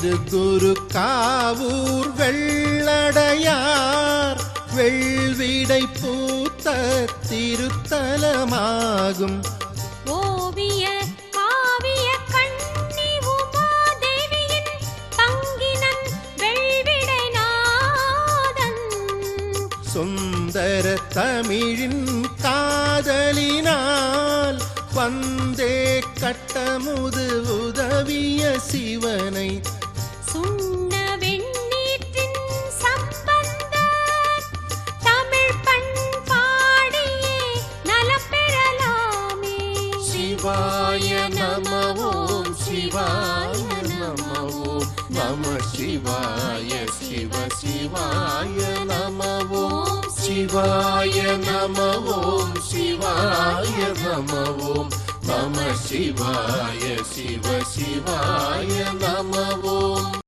திருக்குரு காவூர் வெள்ளடையார் வெள்விடை பூத்த திருத்தலமாகும். ஓவிய காவிய கண்ணி உமாதேவியின் தங்கினன் வெள்விடை நாதன். சுந்தர தமிழின் காதலினால் வந்தே கட்டமுது உதவிய சிவனை சுண்ண வெண்ணீற்றின் சம்பந்தர் தமிழ் பண்பாடியே நலம் பெறலாமே. சிவாய நம ஓம் சிவாய நம ஓம் நம சிவாய சிவ சிவாய நம ஓம் சிவாய நம ஓம் சிவாய நம ஓம் நம சிவாய சிவ சிவாய நம ஓம்.